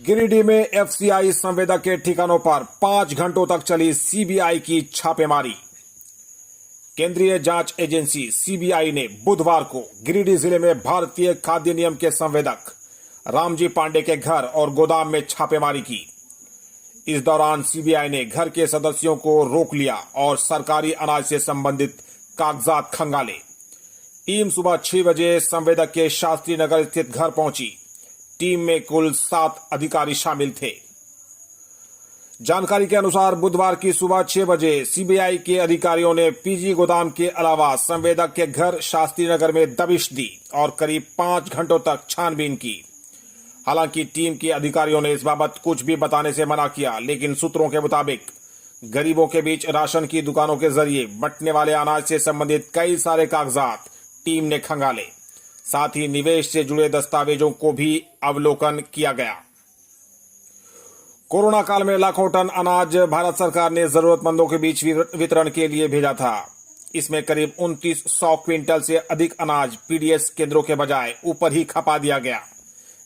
गिरिडीह में एफसीआई संवेदक के ठिकानों पर 5 घंटों तक चली सीबीआई की छापेमारी। केंद्रीय जांच एजेंसी सीबीआई ने बुधवार को गिरिडीह जिले में भारतीय खाद्य निगम के संवेदक रामजी पांडे के घर और गोदाम में छापेमारी की। इस दौरान सीबीआई ने घर के सदस्यों को रोक लिया और सरकारी अनाज से संबंधित कागजात खंगाले। टीम सुबह 6 बजे संवेदक के शास्त्री नगर स्थित घर पहुंची। टीम में कुल 7 अधिकारी शामिल थे। जानकारी के अनुसार बुधवार की सुबह 6 बजे सीबीआई के अधिकारियों ने पीजी गोदाम के अलावा संवेदक के घर शास्त्री नगर में दबिश दी और करीब 5 घंटों तक छानबीन की। हालांकि टीम के अधिकारियों ने इस बाबत कुछ भी बताने से मना किया, लेकिन सूत्रों के मुताबिक गरीबों के बीच राशन की दुकानों के जरिए बंटने वाले अनाज से संबंधित कई सारे कागजात टीम ने खंगाले। साथ ही निवेश से जुड़े दस्तावेजों को भी अवलोकन किया गया। कोरोना काल में लाखों टन अनाज भारत सरकार ने जरूरतमंदों के बीच वितरण के लिए भेजा था। इसमें करीब 2900 क्विंटल से अधिक अनाज पीडीएस केंद्रों के बजाय ऊपर ही खपा दिया गया,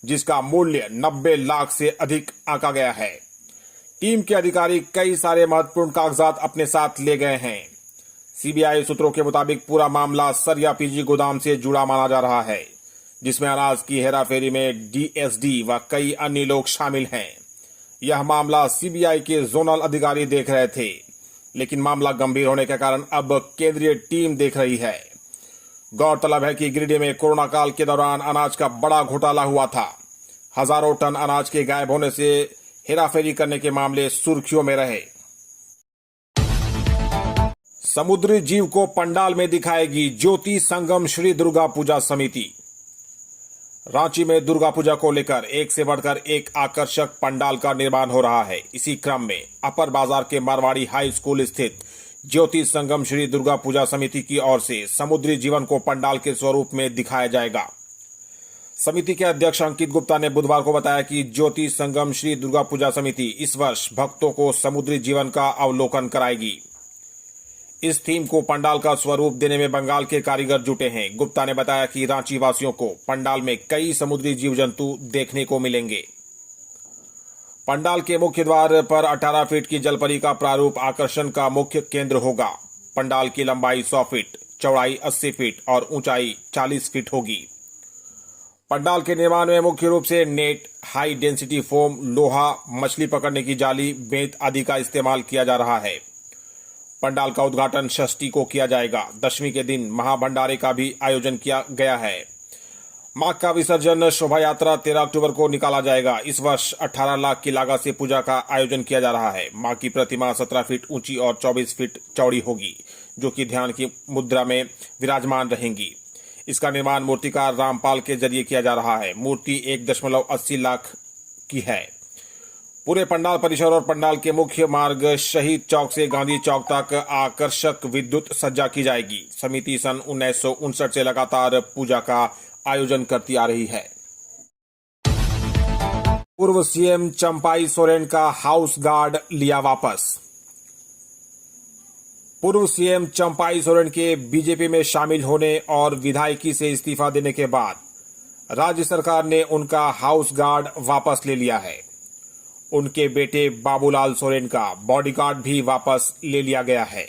जिसका मूल्य 90 लाख से अधिक आंका गया है। टीम के अधिकारी कई सारे महत्वपूर्ण कागजात अपने साथ ले गए हैं। सीबीआई सूत्रों के मुताबिक पूरा मामला सरिया पीजी गोदाम से जुड़ा माना जा रहा है, जिसमें अनाज की हेराफेरी में डीएसडी व कई अन्य लोग शामिल हैं। यह मामला सीबीआई के जोनल अधिकारी देख रहे थे, लेकिन मामला गंभीर होने के कारण अब केंद्रीय टीम देख रही है। गौरतलब है कि गिरिडीह में कोरोना काल के दौरान अनाज का बड़ा घोटाला हुआ था। हजारों टन अनाज के गायब होने से हेराफेरी करने के मामले सुर्खियों में रहे। समुद्री जीव को पंडाल में दिखाएगी ज्योति संगम श्री दुर्गा पूजा समिति। रांची में दुर्गा पूजा को लेकर एक से बढ़कर एक आकर्षक पंडाल का निर्माण हो रहा है। इसी क्रम में अपर बाजार के मारवाड़ी हाई स्कूल स्थित ज्योति संगम श्री दुर्गा पूजा समिति की ओर से समुद्री जीवन को पंडाल के स्वरूप में दिखाया जाएगा। समिति के अध्यक्ष अंकित गुप्ता ने बुधवार को बताया कि ज्योति संगम श्री दुर्गा पूजा समिति इस वर्ष भक्तों को समुद्री जीवन का अवलोकन कराएगी। इस थीम को पंडाल का स्वरूप देने में बंगाल के कारीगर जुटे हैं। गुप्ता ने बताया कि रांची वासियों को पंडाल में कई समुद्री जीव जंतु देखने को मिलेंगे। पंडाल के मुख्य द्वार पर 18 फीट की जलपरी का प्रारूप आकर्षण का मुख्य केंद्र होगा। पंडाल की लंबाई 100 फीट, चौड़ाई 80 फीट और ऊंचाई 40 फीट होगी। पंडाल के निर्माण में मुख्य रूप से नेट, हाई डेंसिटी फोम, लोहा, मछली पकड़ने की जाली, बेंत आदि का इस्तेमाल किया जा रहा है। पंडाल का उद्घाटन षष्ठी को किया जाएगा। दशमी के दिन महाभंडारे का भी आयोजन किया गया है। मां का विसर्जन शोभा यात्रा 13 अक्टूबर को निकाला जाएगा। इस वर्ष 18 लाख की लागत से पूजा का आयोजन किया जा रहा है। मां की प्रतिमा 17 फीट ऊंची और 24 फीट चौड़ी होगी, जो कि ध्यान की मुद्रा में विराजमान रहेंगी। इसका निर्माण मूर्तिकार रामपाल के जरिए किया जा रहा है। मूर्ति 1.80 लाख की है। पूरे पंडाल परिसर और पंडाल के मुख्य मार्ग शहीद चौक से गांधी चौक तक आकर्षक विद्युत सज्जा की जाएगी। समिति सन 1959 से लगातार पूजा का आयोजन करती आ रही है। पूर्व सीएम चंपाई सोरेन का हाउस गार्ड लिया वापस। पूर्व सीएम चंपाई सोरेन के बीजेपी में शामिल होने और विधायकी से इस्तीफा देने के बाद राज्य सरकार ने उनका हाउस गार्ड वापस ले लिया है। उनके बेटे बाबूलाल सोरेन का बॉडीगार्ड भी वापस ले लिया गया है।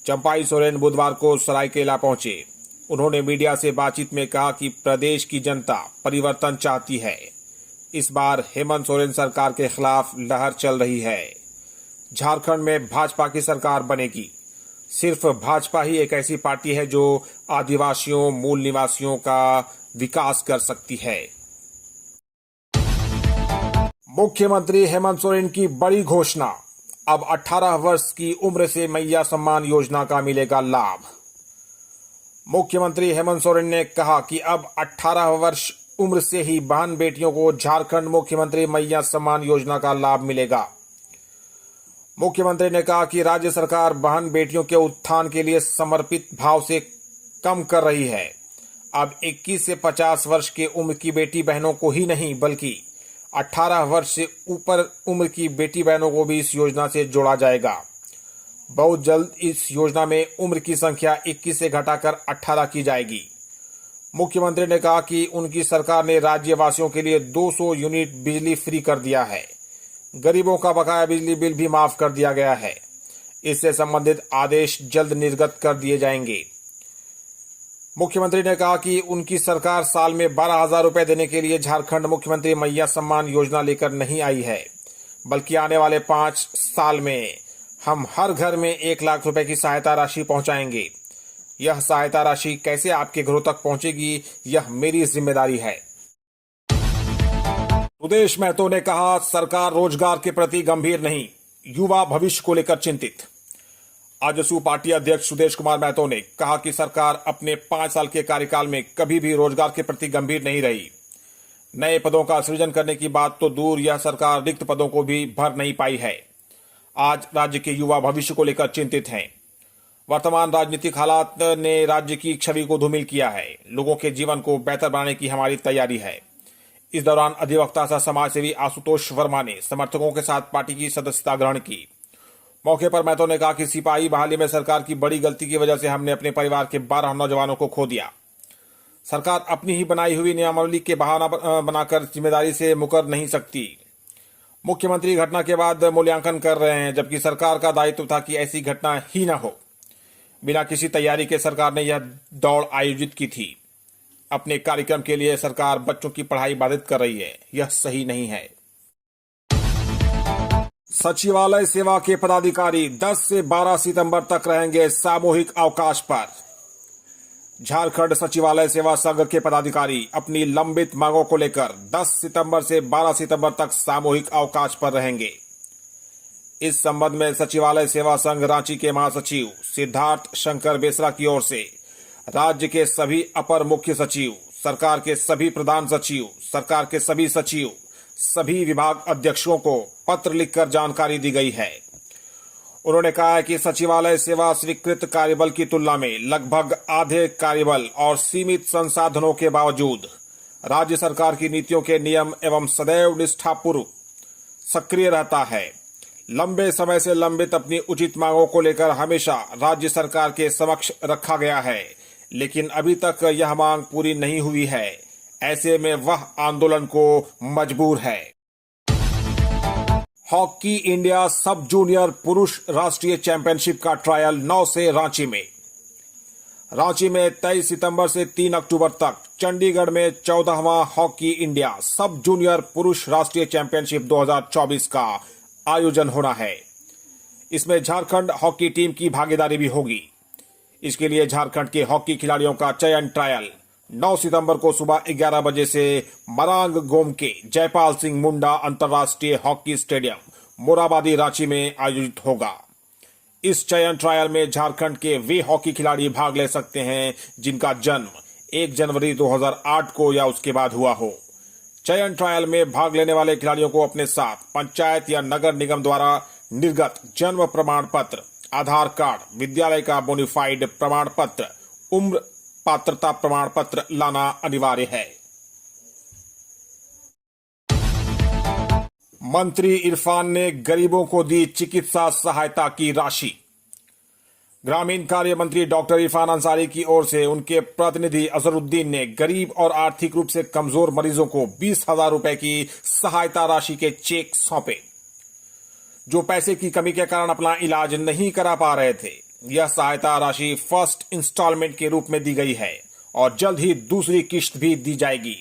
चंपाई सोरेन बुधवार को सरायकेला पहुंचे। उन्होंने मीडिया से बातचीत में कहा कि प्रदेश की जनता परिवर्तन चाहती है। इस बार हेमंत सोरेन सरकार के खिलाफ लहर चल रही है। झारखंड में भाजपा की सरकार बनेगी। सिर्फ भाजपा ही एक ऐसी पार्टी है जो आदिवासियों, मूल निवासियों का विकास कर सकती है। मुख्यमंत्री हेमंत सोरेन की बड़ी घोषणा। अब 18 वर्ष की उम्र से मैया सम्मान योजना का मिलेगा लाभ। मुख्यमंत्री हेमंत सोरेन ने कहा कि अब 18 वर्ष उम्र से ही बहन बेटियों को झारखंड मुख्यमंत्री मैया सम्मान योजना का लाभ मिलेगा। मुख्यमंत्री ने कहा कि राज्य सरकार बहन बेटियों के उत्थान के लिए समर्पित भाव से कम कर रही है। अब 21 से 50 वर्ष के उम्र की बेटी बहनों को ही नहीं, बल्कि 18 वर्ष से ऊपर उम्र की बेटी बहनों को भी इस योजना से जोड़ा जाएगा। बहुत जल्द इस योजना में उम्र की संख्या 21 से घटाकर 18 की जाएगी। मुख्यमंत्री ने कहा कि उनकी सरकार ने राज्यवासियों के लिए 200 यूनिट बिजली फ्री कर दिया है। गरीबों का बकाया बिजली बिल भी माफ कर दिया गया है। इससे संबंधित आदेश जल्द निर्गत कर दिए जाएंगे। मुख्यमंत्री ने कहा कि उनकी सरकार साल में 12,000 रुपए देने के लिए झारखंड मुख्यमंत्री मैया सम्मान योजना लेकर नहीं आई है, बल्कि आने वाले 5 साल में हम हर घर में 1 लाख रुपए की सहायता राशि पहुंचाएंगे। यह सहायता राशि कैसे आपके घरों तक पहुंचेगी, यह मेरी जिम्मेदारी है। सुदेश महतो ने कहा, सरकार रोजगार के प्रति गंभीर नहीं, युवा भविष्य को लेकर चिंतित। आजसू पार्टी अध्यक्ष सुदेश कुमार महतो ने कहा कि सरकार अपने 5 साल के कार्यकाल में कभी भी रोजगार के प्रति गंभीर नहीं रही। नए पदों का सृजन करने की बात तो दूर, यह सरकार रिक्त पदों को भी भर नहीं पाई है। आज राज्य के युवा भविष्य को लेकर चिंतित हैं। वर्तमान राजनीतिक हालात ने राज्य की छवि को धूमिल किया है। लोगों के जीवन को बेहतर बनाने की हमारी तैयारी है। इस दौरान अधिवक्ता सह समाजसेवी आशुतोष वर्मा ने समर्थकों के साथ पार्टी की सदस्यता ग्रहण की। मौके पर महतो ने कहा कि सिपाही बहाली में सरकार की बड़ी गलती की वजह से हमने अपने परिवार के 12 नौजवानों को खो दिया। सरकार अपनी ही बनाई हुई नियमावली के बहाना बनाकर जिम्मेदारी से मुकर नहीं सकती। मुख्यमंत्री घटना के बाद मूल्यांकन कर रहे हैं, जबकि सरकार का दायित्व था कि ऐसी घटना ही न हो। बिना किसी तैयारी के सरकार ने यह दौड़ आयोजित की थी। अपने कार्यक्रम के लिए सरकार बच्चों की पढ़ाई बाधित कर रही है, यह सही नहीं है। सचिवालय सेवा के पदाधिकारी 10 से 12 सितंबर तक रहेंगे सामूहिक अवकाश पर। झारखंड सचिवालय सेवा संघ के पदाधिकारी अपनी लंबित मांगों को लेकर 10 सितंबर से 12 सितंबर तक सामूहिक अवकाश पर रहेंगे। इस संबंध में सचिवालय सेवा संघ रांची के महासचिव सिद्धार्थ शंकर बेसरा की ओर से राज्य के सभी अपर मुख्य सचिव, सरकार के सभी प्रधान सचिव, सरकार के सभी सचिव, सभी विभाग अध्यक्षों को पत्र लिखकर जानकारी दी गई है। उन्होंने कहा है कि सचिवालय सेवा स्वीकृत कार्यबल की तुलना में लगभग आधे कार्यबल और सीमित संसाधनों के बावजूद राज्य सरकार की नीतियों के नियम एवं सदैव निष्ठापूर्वक सक्रिय रहता है। लंबे समय से लंबित अपनी उचित मांगों को लेकर हमेशा राज्य सरकार के समक्ष रखा गया है, लेकिन अभी तक यह मांग पूरी नहीं हुई है। ऐसे में वह आंदोलन को मजबूर है। हॉकी इंडिया सब जूनियर पुरुष राष्ट्रीय चैंपियनशिप का ट्रायल 9 से रांची में। रांची में 23 सितंबर से 3 अक्टूबर तक, चंडीगढ़ में 14वां हॉकी इंडिया सब जूनियर पुरुष राष्ट्रीय चैंपियनशिप 2024 का आयोजन होना है। इसमें झारखंड हॉकी टीम की भागीदारी भी होगी। इसके लिए झारखंड के हॉकी खिलाड़ियों का चयन ट्रायल 9 सितंबर को सुबह 11 बजे से मरांग गोम के जयपाल सिंह मुंडा अंतर्राष्ट्रीय हॉकी स्टेडियम मोराबादी रांची में आयोजित होगा। इस चयन ट्रायल में झारखंड के वे हॉकी खिलाड़ी भाग ले सकते हैं जिनका जन्म 1 जनवरी 2008 को या उसके बाद हुआ हो। चयन ट्रायल में भाग लेने वाले खिलाड़ियों को अपने साथ पंचायत या नगर निगम द्वारा निर्गत जन्म प्रमाण पत्र, आधार कार्ड, विद्यालय का बोनाफाइड प्रमाण पत्र, उम्र पात्रता प्रमाण पत्र लाना अनिवार्य है। मंत्री इरफान ने गरीबों को दी चिकित्सा सहायता की राशि। ग्रामीण कार्य मंत्री डॉक्टर इरफान अंसारी की ओर से उनके प्रतिनिधि अजहरुद्दीन ने गरीब और आर्थिक रूप से कमजोर मरीजों को 20,000 रुपए की सहायता राशि के चेक सौंपे, जो पैसे की कमी के कारण अपना इलाज नहीं करा पा रहे थे। यह सहायता राशि फर्स्ट इंस्टॉलमेंट के रूप में दी गई है और जल्द ही दूसरी किश्त भी दी जाएगी।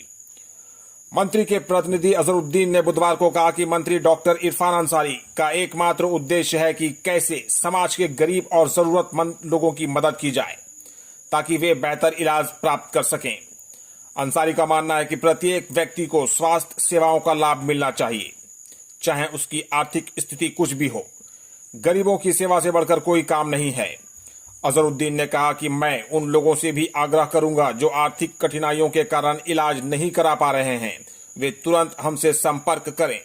मंत्री के प्रतिनिधि अजहरुद्दीन ने बुधवार को कहा कि मंत्री डॉक्टर इरफान अंसारी का एकमात्र उद्देश्य है कि कैसे समाज के गरीब और जरूरतमंद लोगों की मदद की जाए ताकि वे बेहतर इलाज प्राप्त कर सकें। अंसारी का मानना है कि प्रत्येक व्यक्ति को स्वास्थ्य सेवाओं का लाभ मिलना चाहिए, चाहे उसकी आर्थिक स्थिति कुछ भी हो। गरीबों की सेवा से बढ़कर कोई काम नहीं है। अजहरुद्दीन ने कहा कि मैं उन लोगों से भी आग्रह करूंगा जो आर्थिक कठिनाइयों के कारण इलाज नहीं करा पा रहे हैं, वे तुरंत हमसे संपर्क करें।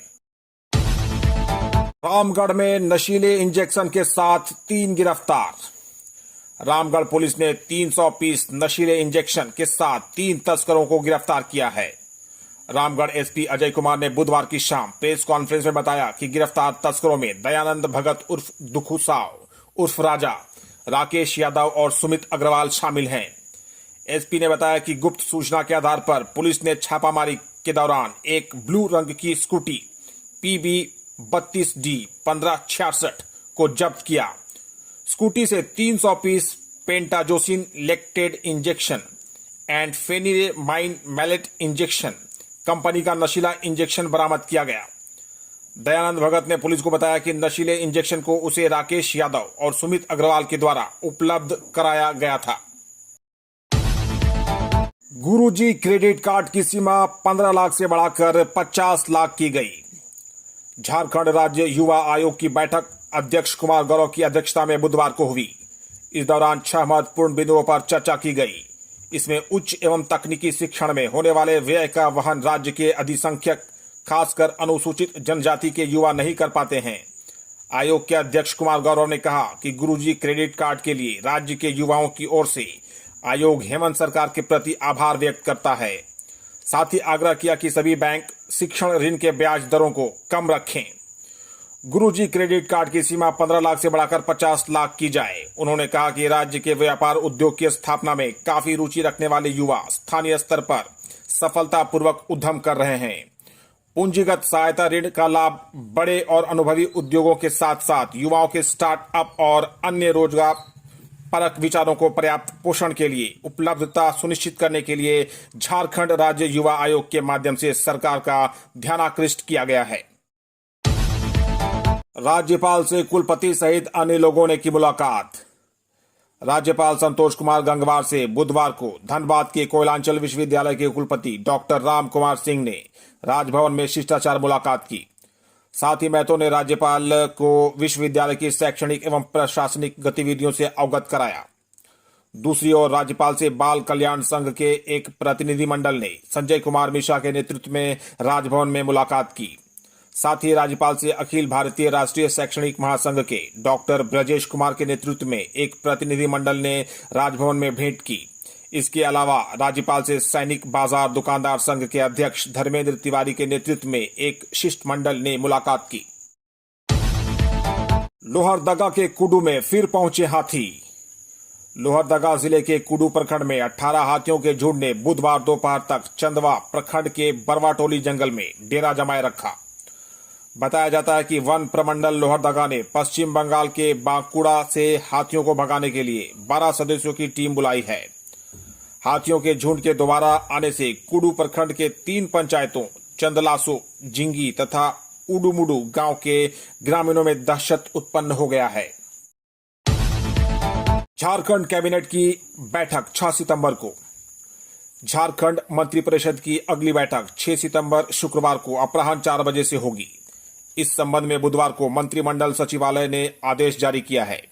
रामगढ़ में नशीले इंजेक्शन के साथ 3 गिरफ्तार। रामगढ़ पुलिस ने 300 पीस नशीले इंजेक्शन के साथ 3 तस्करों को गिरफ्तार किया है। रामगढ़ एसपी अजय कुमार ने बुधवार की शाम प्रेस कॉन्फ्रेंस में बताया कि गिरफ्तार तस्करों में दयानंद भगत उर्फ दुखुसाव उर्फ राजा, राकेश यादव और सुमित अग्रवाल शामिल हैं। एसपी ने बताया कि गुप्त सूचना के आधार पर पुलिस ने छापामारी के दौरान एक ब्लू रंग की स्कूटी PB 32D 1566 को जब्त किया। स्कूटी से 300 piece pentazocine lactate injection and pheniramine maleate injection company का नशीला इंजेक्शन बरामद किया गया। दयानंद भगत ने पुलिस को बताया कि नशीले इंजेक्शन को उसे राकेश यादव और सुमित अग्रवाल के द्वारा उपलब्ध कराया गया था। गुरुजी क्रेडिट कार्ड की सीमा 15 लाख से बढ़ाकर 50 लाख की गई। झारखंड राज्य युवा आयोग की बैठक अध्यक्ष कुमार गौरव की अध्यक्षता में बुधवार को हुई। इस दौरान 6 महत्वपूर्ण बिंदुओं पर चर्चा की गई। इसमें उच्च एवं तकनीकी शिक्षण में होने वाले व्यय का वहन राज्य के अधिसंख्यक खासकर अनुसूचित जनजाति के युवा नहीं कर पाते हैं। आयोग के अध्यक्ष कुमार गौरव ने कहा कि गुरुजी क्रेडिट कार्ड के लिए राज्य के युवाओं की ओर से आयोग हेमंत सरकार के प्रति आभार व्यक्त करता है। साथ ही आग्रह किया कि सभी बैंक शिक्षण ऋण के ब्याज दरों को कम रखें। गुरुजी क्रेडिट कार्ड की सीमा 15 लाख से बढ़ाकर 50 लाख की जाए। उन्होंने कहा कि राज्य के व्यापार उद्योग की स्थापना में काफी रुचि रखने वाले युवा स्थानीय स्तर पर सफलतापूर्वक उद्यम कर रहे हैं। पूंजीगत सहायता ऋण का लाभ बड़े और अनुभवी उद्योगों के साथ साथ युवाओं के स्टार्टअप और अन्य रोजगार परक विचारों को पर्याप्त पोषण के लिए उपलब्धता सुनिश्चित करने के लिए झारखंड राज्य युवा आयोग के माध्यम से सरकार का ध्यानाकृष्ट किया गया है। राज्यपाल से कुलपति सहित अन्य लोगों ने की मुलाकात। राज्यपाल संतोष कुमार गंगवार से बुधवार को धनबाद के कोयलांचल विश्वविद्यालय के कुलपति डॉक्टर राम कुमार सिंह ने राजभवन में शिष्टाचार मुलाकात की। साथ ही महतो ने राज्यपाल को विश्वविद्यालय की शैक्षणिक एवं प्रशासनिक गतिविधियों से अवगत कराया। दूसरी ओर राज्यपाल से बाल कल्याण संघ के एक प्रतिनिधि मंडल ने संजय कुमार मिश्रा के नेतृत्व में राजभवन में मुलाकात की। साथ ही राज्यपाल से अखिल भारतीय राष्ट्रीय शैक्षणिक महासंघ के डॉक्टर ब्रजेश कुमार के नेतृत्व में एक प्रतिनिधि मंडल ने राजभवन में भेंट की। इसके अलावा राज्यपाल से सैनिक बाजार दुकानदार संघ के अध्यक्ष धर्मेंद्र तिवारी के नेतृत्व में एक शिष्टमंडल ने मुलाकात की। लोहरदगा के कुडू में फिर पहुंचे हाथी। लोहरदगा जिले के कुडू प्रखंड में 18 हाथियों के झुंड ने बुधवार दोपहर तक चंदवा प्रखंड के बरवाटोली जंगल में डेरा जमाए रखा। बताया जाता है कि वन प्रमंडल लोहरदगा ने पश्चिम बंगाल के बांकुड़ा से हाथियों को भगाने के लिए 12 सदस्यों की टीम बुलाई है। हाथियों के झुंड के दोबारा आने से कुडू प्रखंड के 3 पंचायतों चंदलासो, जिंगी तथा उडुमुडू गांव के ग्रामीणों में दहशत उत्पन्न हो गया है। झारखंड कैबिनेट की बैठक 6 सितंबर को। झारखंड मंत्रिपरिषद की अगली बैठक 6 सितंबर शुक्रवार को अपराह्न 4 बजे से होगी। इस संबंध में बुधवार को मंत्रिमंडल सचिवालय ने आदेश जारी किया है।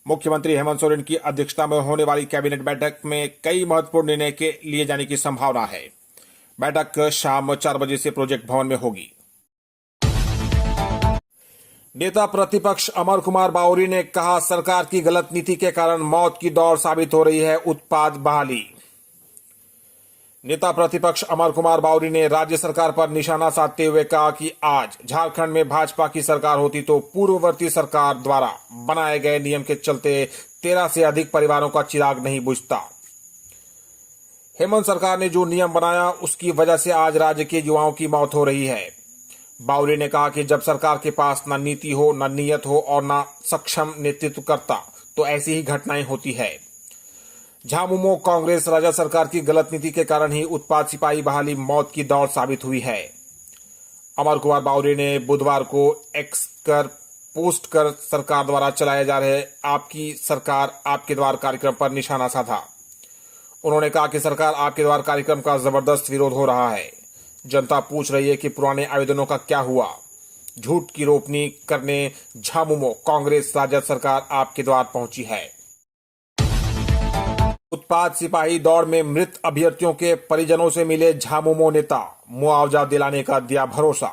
मुख्यमंत्री हेमंत सोरेन की अध्यक्षता में होने वाली कैबिनेट बैठक में कई महत्वपूर्ण निर्णय के लिए जाने की संभावना है। बैठक शाम 4 बजे से प्रोजेक्ट भवन में होगी। नेता प्रतिपक्ष अमर कुमार बावरी ने कहा, सरकार की गलत नीति के कारण मौत की दौड़ साबित हो रही है उत्पाद बहाली। नेता प्रतिपक्ष अमर कुमार बावरी ने राज्य सरकार पर निशाना साधते हुए कहा कि आज झारखंड में भाजपा की सरकार होती तो पूर्ववर्ती सरकार द्वारा बनाए गए नियम के चलते 13 से अधिक परिवारों का चिराग नहीं बुझता। हेमंत सरकार ने जो नियम बनाया उसकी वजह से आज राज्य के युवाओं की मौत हो रही है। बावरी ने कहा कि जब सरकार के पास न नीति हो, न नीयत हो और न सक्षम नेतृत्वकर्ता तो ऐसी ही घटनाएं होती है। झामुमो कांग्रेस राज्य सरकार की गलत नीति के कारण ही उत्पाद सिपाही बहाली मौत की दौड़ साबित हुई है। अमर कुमार बावरी ने बुधवार को एक्स कर पोस्ट कर सरकार द्वारा चलाए जा रहे आपकी सरकार आपके द्वार कार्यक्रम पर निशाना साधा। उन्होंने कहा कि सरकार आपके द्वार कार्यक्रम का जबरदस्त विरोध हो रहा है। जनता पूछ रही है कि पुराने आवेदनों का क्या हुआ। झूठ की रोपनी करने झामुमो कांग्रेस राज्य सरकार आपके द्वार पहुंची है। उत्पाद सिपाही दौड़ में मृत अभ्यर्थियों के परिजनों से मिले झामुमो नेता, मुआवजा दिलाने का दिया भरोसा।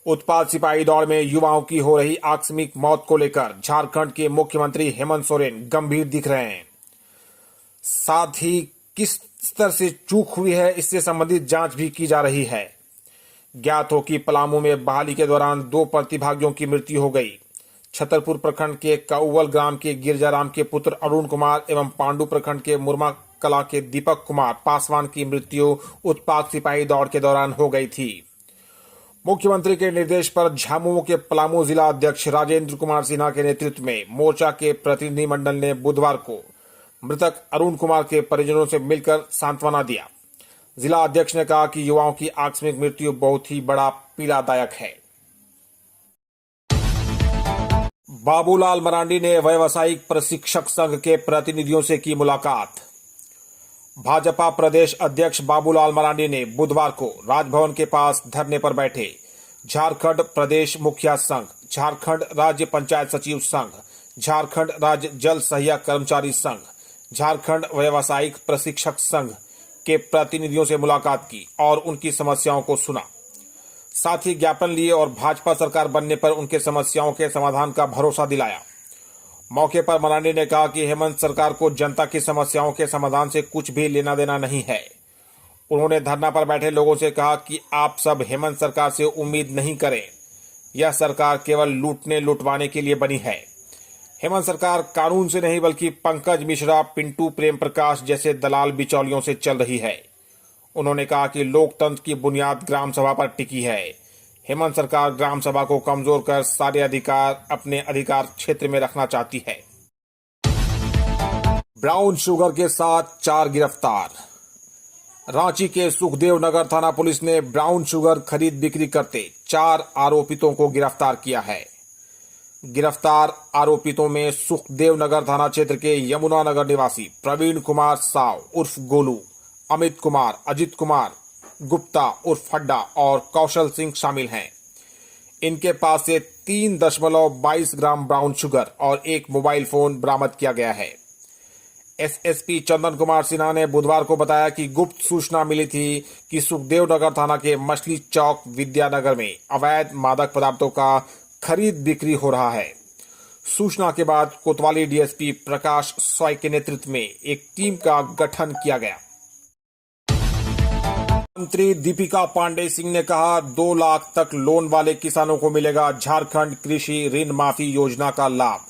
उत्पाद सिपाही दौड़ में युवाओं की हो रही आकस्मिक मौत को लेकर झारखंड के मुख्यमंत्री हेमंत सोरेन गंभीर दिख रहे हैं। साथ ही किस स्तर से चूक हुई है इससे संबंधित जांच भी की जा रही है। ज्ञात हो कि पलामू में बहाली के दौरान 2 प्रतिभागियों की मृत्यु हो गई। छतरपुर प्रखंड के काउवल ग्राम के गिरजाराम के पुत्र अरुण कुमार एवं पांडु प्रखंड के मुरमा कला के दीपक कुमार पासवान की मृत्यु उत्पाद सिपाही दौड़ के दौरान हो गई थी। मुख्यमंत्री के निर्देश पर झामुमो के पलामू जिला अध्यक्ष राजेंद्र कुमार सिन्हा के नेतृत्व में मोर्चा के प्रतिनिधि मंडल ने बुधवार को मृतक अरुण कुमार के परिजनों से मिलकर सांत्वना दिया। जिला अध्यक्ष ने कहा कि युवाओं की आकस्मिक मृत्यु बहुत ही बड़ा पीड़ादायक है। बाबूलाल मरांडी ने व्यावसायिक प्रशिक्षक संघ के प्रतिनिधियों से की मुलाकात। भाजपा प्रदेश अध्यक्ष बाबूलाल मरांडी ने बुधवार को राजभवन के पास धरने पर बैठे झारखंड प्रदेश मुखिया संघ, झारखंड राज्य पंचायत सचिव संघ, झारखंड राज्य जल सहायक कर्मचारी संघ, झारखंड व्यावसायिक प्रशिक्षक संघ के प्रतिनिधियों से मुलाकात की और उनकी समस्याओं को सुना। साथ ही ज्ञापन लिए और भाजपा सरकार बनने पर उनके समस्याओं के समाधान का भरोसा दिलाया। मौके पर मरांडी ने कहा कि हेमंत सरकार को जनता की समस्याओं के समाधान से कुछ भी लेना देना नहीं है। उन्होंने धरना पर बैठे लोगों से कहा कि आप सब हेमंत सरकार से उम्मीद नहीं करें। यह सरकार केवल लूटने लुटवाने के लिए बनी है। हेमंत सरकार कानून से नहीं बल्कि पंकज मिश्रा, पिंटू प्रेम प्रकाश जैसे दलाल बिचौलियों से चल रही है। उन्होंने कहा कि लोकतंत्र की बुनियाद ग्राम सभा पर टिकी है। हेमंत सरकार ग्राम सभा को कमजोर कर सारे अधिकार अपने अधिकार क्षेत्र में रखना चाहती है। ब्राउन शुगर के साथ 4 गिरफ्तार। रांची के सुखदेव नगर थाना पुलिस ने ब्राउन शुगर खरीद बिक्री करते 4 आरोपितों को गिरफ्तार किया है। गिरफ्तार आरोपितों में सुखदेव नगर थाना क्षेत्र के यमुना नगर निवासी प्रवीण कुमार साव उर्फ गोलू, अमित कुमार, अजित कुमार गुप्ता उर्फ फड्डा और कौशल सिंह शामिल हैं। इनके पास से 3.22 ग्राम ब्राउन शुगर और एक मोबाइल फोन बरामद किया गया है। एसएसपी चंदन कुमार सिन्हा ने बुधवार को बताया कि गुप्त सूचना मिली थी कि सुखदेव नगर थाना के मछली चौक विद्यानगर में अवैध मादक पदार्थों का खरीद बिक्री हो रहा है। सूचना के बाद कोतवाली डीएसपी प्रकाश सॉय के नेतृत्व में एक टीम का गठन किया गया। मंत्री दीपिका पांडे सिंह ने कहा 2 लाख तक लोन वाले किसानों को मिलेगा झारखंड कृषि ऋण माफी योजना का लाभ।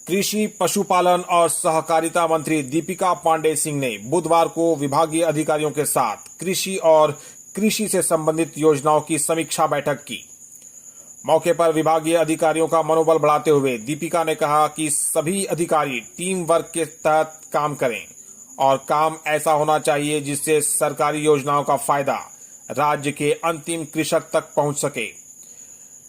कृषि, पशुपालन और सहकारिता मंत्री दीपिका पांडे सिंह ने बुधवार को विभागीय अधिकारियों के साथ कृषि और कृषि से संबंधित योजनाओं की समीक्षा बैठक की। मौके पर विभागीय अधिकारियों का मनोबल बढ़ाते हुए दीपिका ने कहा कि सभी अधिकारी टीम वर्क के तहत काम करें और काम ऐसा होना चाहिए जिससे सरकारी योजनाओं का फायदा राज्य के अंतिम कृषक तक पहुंच सके।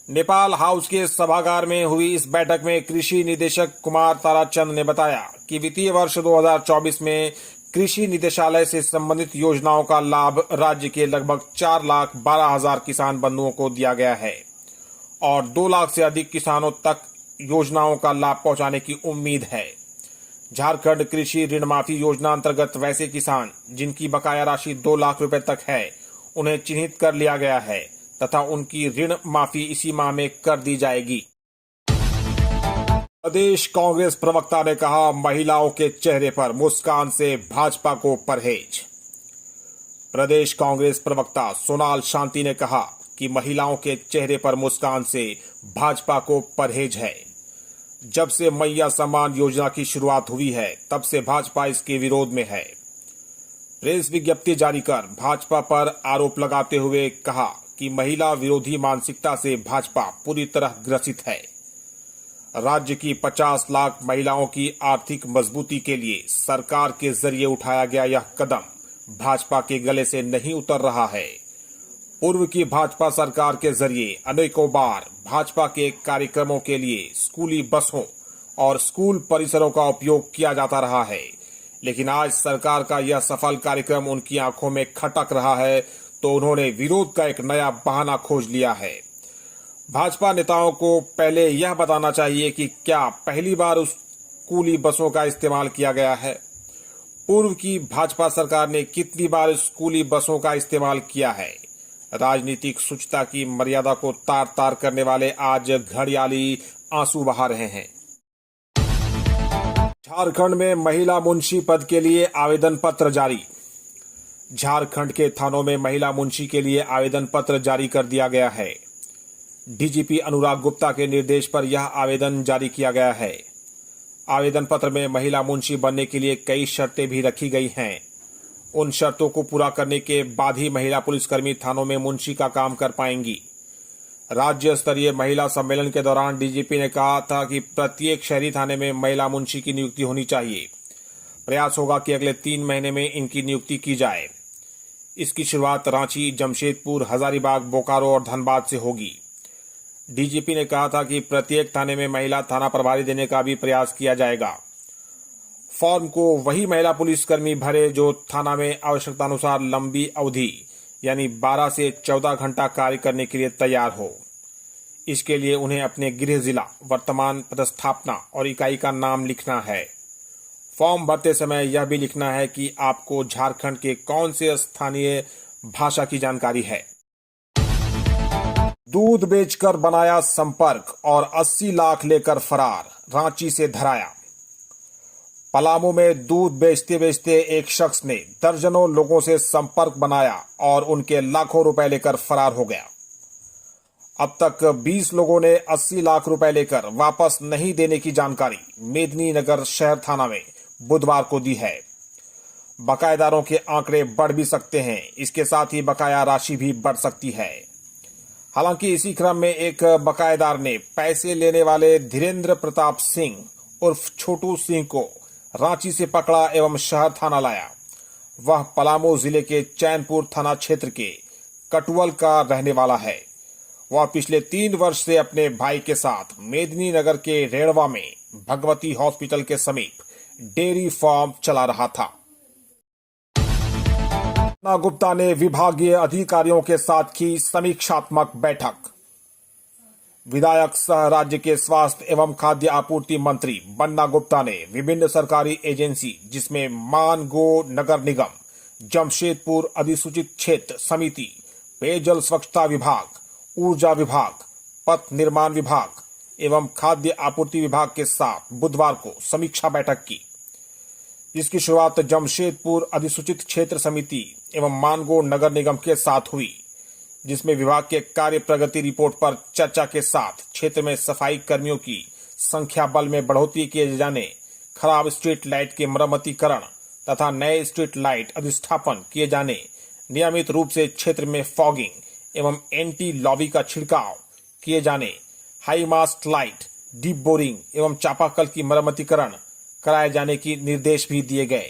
नेपाल हाउस के सभागार में हुई इस बैठक में कृषि निदेशक कुमार ताराचंद ने बताया कि वित्तीय वर्ष 2024 में कृषि निदेशालय से संबंधित योजनाओं का लाभ राज्य के लगभग 4,12,000 किसान बंधुओं को दिया गया है और 2 लाख से अधिक किसानों तक योजनाओं का लाभ पहुंचाने की उम्मीद है। झारखंड कृषि ऋण माफी योजना अंतर्गत वैसे किसान जिनकी बकाया राशि 2 लाख रुपए तक है, उन्हें चिन्हित कर लिया गया है तथा उनकी ऋण माफी इसी माह में कर दी जाएगी। प्रदेश कांग्रेस प्रवक्ता ने कहा, महिलाओं के चेहरे पर मुस्कान से भाजपा को परहेज। प्रदेश कांग्रेस प्रवक्ता सोनाल शांति ने कहा कि महिलाओं के चेहरे पर मुस्कान से भाजपा को परहेज है। जब से मैया सम्मान योजना की शुरुआत हुई है तब से भाजपा इसके विरोध में है। प्रेस विज्ञप्ति जारी कर भाजपा पर आरोप लगाते हुए कहा कि महिला विरोधी मानसिकता से भाजपा पूरी तरह ग्रसित है। राज्य की 50 लाख महिलाओं की आर्थिक मजबूती के लिए सरकार के जरिए उठाया गया यह कदम भाजपा के गले से नहीं उतर रहा है। पूर्व की भाजपा सरकार के जरिए अनेकों बार भाजपा के कार्यक्रमों के लिए स्कूली बसों और स्कूल परिसरों का उपयोग किया जाता रहा है, लेकिन आज सरकार का यह सफल कार्यक्रम उनकी आंखों में खटक रहा है तो उन्होंने विरोध का एक नया बहाना खोज लिया है। भाजपा नेताओं को पहले यह बताना चाहिए कि क्या पहली बार उस स्कूली बसों का इस्तेमाल किया गया है। पूर्व की भाजपा सरकार ने कितनी बार स्कूली बसों का इस्तेमाल किया है। राजनीतिक शुचिता की मर्यादा को तार तार करने वाले आज घड़ियाली आंसू बहा रहे हैं। झारखंड में महिला मुंशी पद के लिए आवेदन पत्र जारी। झारखंड के थानों में महिला मुंशी के लिए आवेदन पत्र जारी कर दिया गया है। डीजीपी अनुराग गुप्ता के निर्देश पर यह आवेदन जारी किया गया है। आवेदन पत्र में महिला मुंशी बनने के लिए कई शर्तें भी रखी गई हैं। उन शर्तों को पूरा करने के बाद ही महिला पुलिसकर्मी थानों में मुंशी का काम कर पाएंगी। राज्य स्तरीय महिला सम्मेलन के दौरान डीजीपी ने कहा था कि प्रत्येक शहरी थाने में महिला मुंशी की नियुक्ति होनी चाहिए। प्रयास होगा कि अगले 3 महीने में इनकी नियुक्ति की जाए। इसकी शुरुआत रांची, जमशेदपुर, हजारीबाग, बोकारो और धनबाद से होगी। डीजीपी ने कहा था कि प्रत्येक थाने में महिला थाना प्रभारी देने का भी प्रयास किया जाएगा। फॉर्म को वही महिला पुलिसकर्मी भरे जो थाना में आवश्यकतानुसार लंबी अवधि यानी 12 से 14 घंटा कार्य करने के लिए तैयार हो। इसके लिए उन्हें अपने गृह जिला, वर्तमान पदस्थापना और इकाई का नाम लिखना है। फॉर्म भरते समय यह भी लिखना है कि आपको झारखंड के कौन से स्थानीय भाषा की जानकारी है। दूध बेचकर बनाया संपर्क और 80 लाख लेकर फरार, रांची से धराया। पलामू में दूध बेचते बेचते एक शख्स ने दर्जनों लोगों से संपर्क बनाया और उनके लाखों रुपए लेकर फरार हो गया। अब तक 20 लोगों ने 80 लाख रुपए लेकर वापस नहीं देने की जानकारी मेदिनीनगर शहर थाना में बुधवार को दी है। बकायेदारों के आंकड़े बढ़ भी सकते हैं, इसके साथ ही बकाया राशि भी बढ़ सकती है। हालांकि इसी क्रम में एक बकायेदार ने पैसे लेने वाले धीरेन्द्र प्रताप सिंह उर्फ छोटू सिंह को रांची से पकड़ा एवं शहर थाना लाया। वह पलामू जिले के चैनपुर थाना क्षेत्र के कटुअल का रहने वाला है। वह पिछले 3 वर्ष से अपने भाई के साथ मेदिनीनगर के रेड़वा में भगवती हॉस्पिटल के समीप डेयरी फार्म चला रहा था। बन्ना गुप्ता ने विभागीय अधिकारियों के साथ की समीक्षात्मक बैठक। विधायक सह राज्य के स्वास्थ्य एवं खाद्य आपूर्ति मंत्री बन्ना गुप्ता ने विभिन्न सरकारी एजेंसी जिसमें मानगो नगर निगम, जमशेदपुर अधिसूचित क्षेत्र समिति, पेयजल स्वच्छता विभाग, ऊर्जा विभाग, पथ निर्माण विभाग एवं खाद्य आपूर्ति विभाग के साथ बुधवार को समीक्षा बैठक की, जिसकी शुरुआत जमशेदपुर अधिसूचित क्षेत्र समिति एवं मानगो नगर निगम के साथ हुई, जिसमें विभाग के कार्य प्रगति रिपोर्ट पर चर्चा के साथ क्षेत्र में सफाई कर्मियों की संख्या बल में बढ़ोतरी किए जाने, खराब स्ट्रीट लाइट के मरम्मतीकरण तथा नए स्ट्रीट लाइट अधिष्ठापन किए जाने, नियमित रूप से क्षेत्र में फॉगिंग एवं एंटी लॉबी का छिड़काव किए जाने, high mast light, deep boring एवं चापाकल की मरम्मतीकरण कराए जाने की निर्देश भी दिए गए।